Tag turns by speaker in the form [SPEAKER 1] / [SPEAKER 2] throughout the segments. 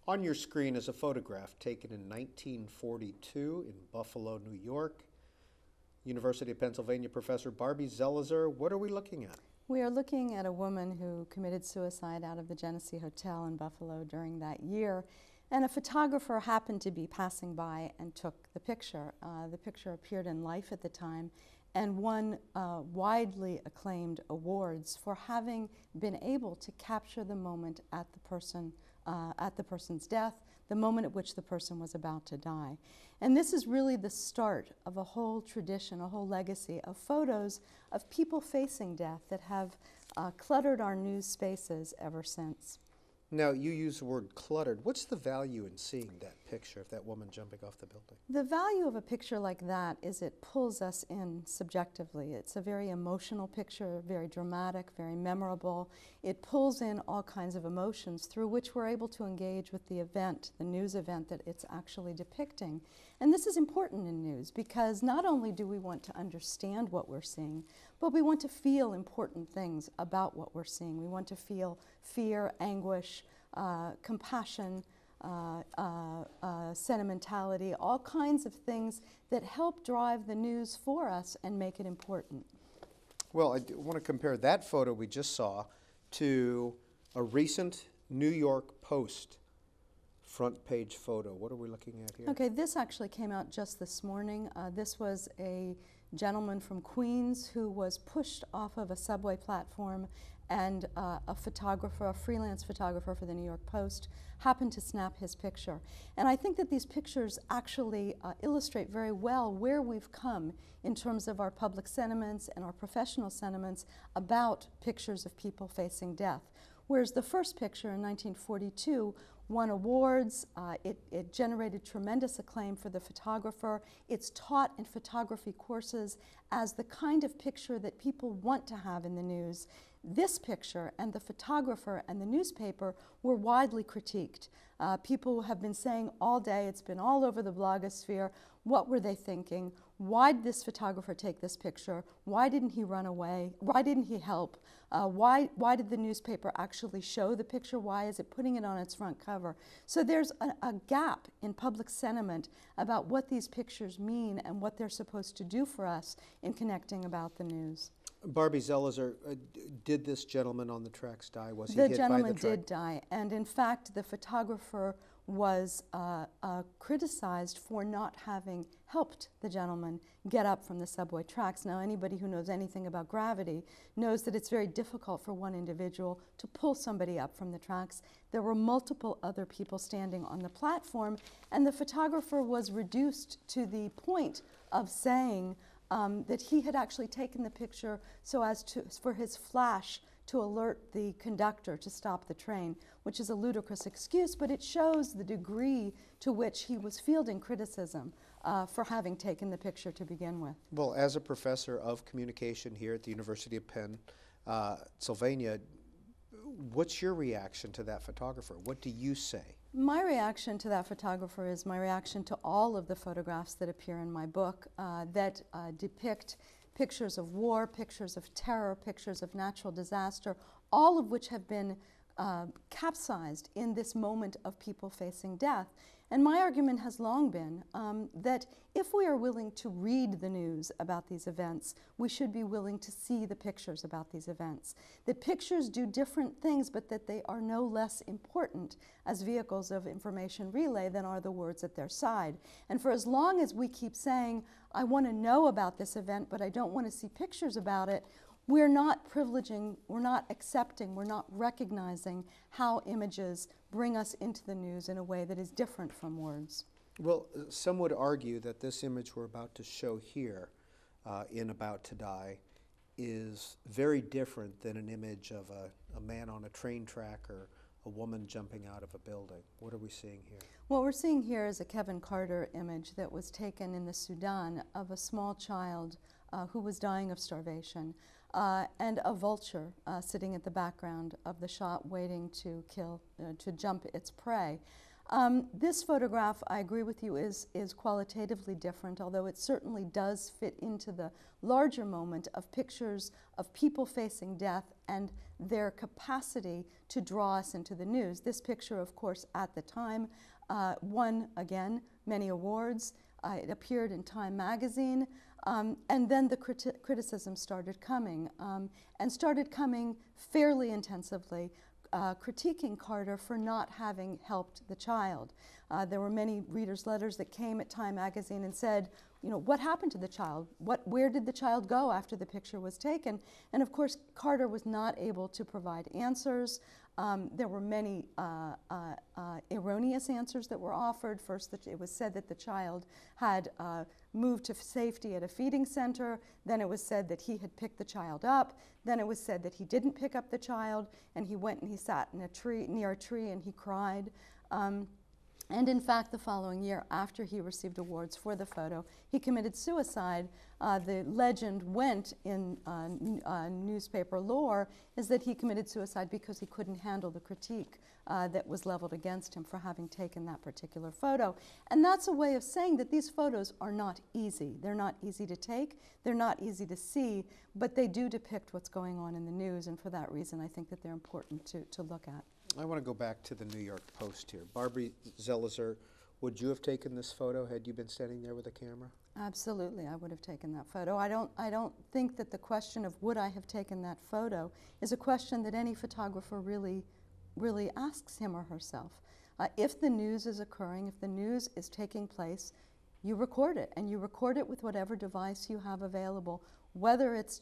[SPEAKER 1] On your screen is a photograph taken in 1942 in Buffalo, New York. University of Pennsylvania professor Barbie Zelizer, what are we looking at?
[SPEAKER 2] We are looking at a woman who committed suicide out of the Genesee Hotel in Buffalo during that year, and a photographer happened to be passing by and took the picture. The picture appeared in Life at the time and won widely acclaimed awards for having been able to capture the moment at the person's death, the moment at which the person was about to die. And this is really the start of a whole tradition, a whole legacy of photos of people facing death that have cluttered our news spaces ever since.
[SPEAKER 1] Now, you use the word cluttered. What's the value in seeing that picture of that woman jumping off the building?
[SPEAKER 2] The value of a picture like that is it pulls us in subjectively. It's a very emotional picture, very dramatic, very memorable. It pulls in all kinds of emotions through which we're able to engage with the event, the news event that it's actually depicting. And this is important in news because not only do we want to understand what we're seeing, but we want to feel important things about what we're seeing. We want to feel fear, anguish, compassion, sentimentality, all kinds of things that help drive the news for us and make it important.
[SPEAKER 1] Well, I want to compare that photo we just saw to a recent New York Post front page photo. What are we looking at here?
[SPEAKER 2] Okay, this actually came out just this morning. This was a gentleman from Queens who was pushed off of a subway platform, and a photographer, a freelance photographer for the New York Post, happened to snap his picture. And I think that these pictures actually illustrate very well where we've come in terms of our public sentiments and our professional sentiments about pictures of people facing death. Whereas the first picture in 1942 won awards, it generated tremendous acclaim for the photographer. It's taught in photography courses as the kind of picture that people want to have in the news. This picture and the photographer and the newspaper were widely critiqued. People have been saying all day, it's been all over the blogosphere, what were they thinking? Why did this photographer take this picture? Why didn't he run away? Why didn't he help? Why did the newspaper actually show the picture? Why is it putting it on its front cover? So there's a gap in public sentiment about what these pictures mean and what they're supposed to do for us in connecting about the news.
[SPEAKER 1] Barbie Zelizer, did this gentleman on the tracks die? Was he
[SPEAKER 2] The
[SPEAKER 1] hit by the
[SPEAKER 2] gentleman
[SPEAKER 1] track?
[SPEAKER 2] did die, and in fact the photographer was criticized for not having helped the gentleman get up from the subway tracks. Now, anybody who knows anything about gravity knows that it's very difficult for one individual to pull somebody up from the tracks. There were multiple other people standing on the platform, and the photographer was reduced to the point of saying that he had actually taken the picture so as for his flash to alert the conductor to stop the train, which is a ludicrous excuse, but it shows the degree to which he was fielding criticism for having taken the picture to begin with.
[SPEAKER 1] Well, as a professor of communication here at the University of Pennsylvania, what's your reaction to that photographer? What do you say?
[SPEAKER 2] My reaction to that photographer is my reaction to all of the photographs that appear in my book that depict pictures of war, pictures of terror, pictures of natural disaster, all of which have been capsized in this moment of people facing death. And my argument has long been that if we are willing to read the news about these events, we should be willing to see the pictures about these events. That pictures do different things, but that they are no less important as vehicles of information relay than are the words at their side. And for as long as we keep saying, I want to know about this event, but I don't want to see pictures about it, we're not privileging, we're not accepting, we're not recognizing how images bring us into the news in a way that is different from words.
[SPEAKER 1] Well, some would argue that this image we're about to show here in About to Die is very different than an image of a man on a train track or a woman jumping out of a building. What are we seeing here?
[SPEAKER 2] What we're seeing here is a Kevin Carter image that was taken in the Sudan of a small child who was dying of starvation. And a vulture sitting at the background of the shot waiting to kill, to jump its prey. This photograph, I agree with you, is qualitatively different, although it certainly does fit into the larger moment of pictures of people facing death and their capacity to draw us into the news. This picture, of course, at the time, won, again, many awards. It appeared in Time magazine, and then the criticism started coming, and started coming fairly intensively, critiquing Carter for not having helped the child. There were many readers' letters that came at Time magazine and said, you know, what happened to the child? Where did the child go after the picture was taken? And of course, Carter was not able to provide answers. There were many erroneous answers that were offered. First, that it was said that the child had moved to safety at a feeding center. Then it was said that he had picked the child up. Then it was said that he didn't pick up the child, and he went and he sat in a tree, near a tree, and he cried. And in fact, the following year, after he received awards for the photo, he committed suicide. The legend went in newspaper lore is that he committed suicide because he couldn't handle the critique that was leveled against him for having taken that particular photo. And that's a way of saying that these photos are not easy. They're not easy to take, they're not easy to see, but they do depict what's going on in the news, and for that reason I think that they're important to look at.
[SPEAKER 1] I want to go back to the New York Post here. Barbie Zelizer, would you have taken this photo had you been standing there with a camera?
[SPEAKER 2] Absolutely, I would have taken that photo. I don't think that the question of would I have taken that photo is a question that any photographer really asks him or herself. If the news is occurring, if the news is taking place, you record it, and you record it with whatever device you have available, whether it's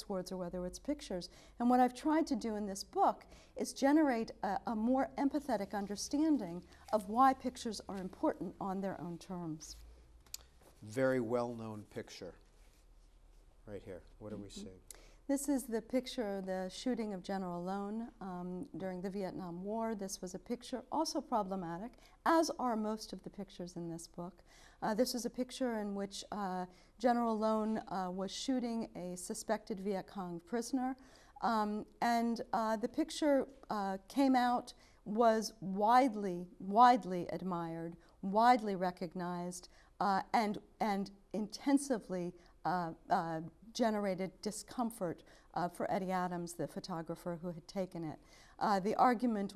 [SPEAKER 2] words or whether it's pictures. And what I've tried to do in this book is generate a more empathetic understanding of why pictures are important on their own terms.
[SPEAKER 1] Very well-known picture right here. What are we seeing?
[SPEAKER 2] This is the picture, the shooting of General Lone during the Vietnam War. This was a picture also problematic, as are most of the pictures in this book. This is a picture in which General Lone was shooting a suspected Viet Cong prisoner, and the picture came out, was widely admired, widely recognized, and intensively generated discomfort for Eddie Adams, the photographer who had taken it. The argument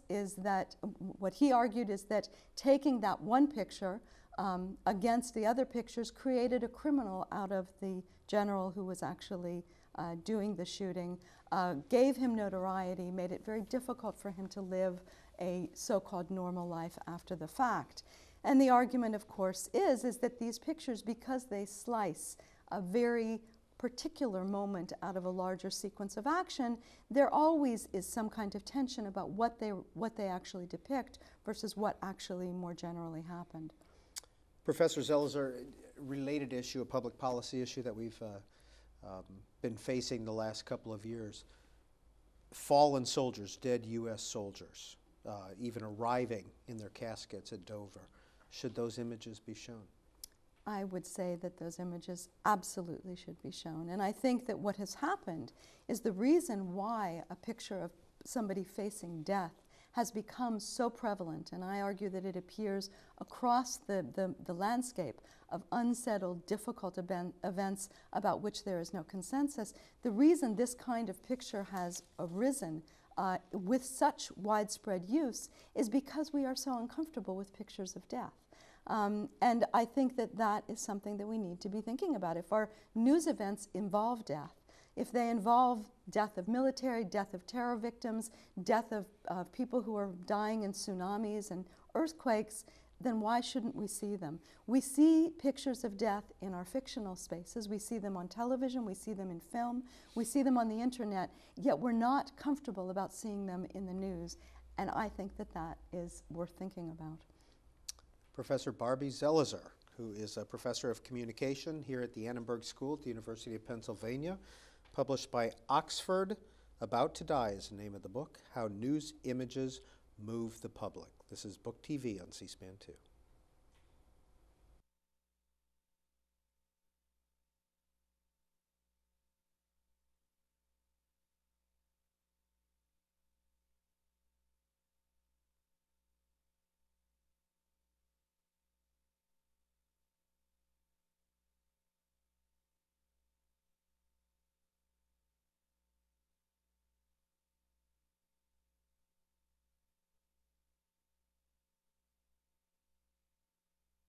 [SPEAKER 2] is that what he argued is that taking that one picture against the other pictures created a criminal out of the general who was actually doing the shooting, gave him notoriety, made it very difficult for him to live a so-called normal life after the fact. And the argument, of course, is that these pictures, because they slice a very particular moment out of a larger sequence of action, there always is some kind of tension about what they actually depict versus what actually more generally happened.
[SPEAKER 1] Professor Zelizer, related issue, a public policy issue that we've been facing the last couple of years. Fallen soldiers, dead U.S. soldiers, even arriving in their caskets at Dover. Should those images be shown?
[SPEAKER 2] I would say that those images absolutely should be shown. And I think that what has happened is the reason why a picture of somebody facing death has become so prevalent, and I argue that it appears across the landscape of unsettled, difficult events about which there is no consensus. The reason this kind of picture has arisen with such widespread use is because we are so uncomfortable with pictures of death. And I think that that is something that we need to be thinking about. If our news events involve death, if they involve death of military, death of terror victims, death of people who are dying in tsunamis and earthquakes, then why shouldn't we see them? We see pictures of death in our fictional spaces. We see them on television, we see them in film, we see them on the internet, yet we're not comfortable about seeing them in the news. And I think that that is worth thinking about.
[SPEAKER 1] Professor Barbie Zelizer, who is a professor of communication here at the Annenberg School at the University of Pennsylvania, published by Oxford. About to Die is the name of the book, How News Images Move the Public. This is BookTV on C-SPAN 2.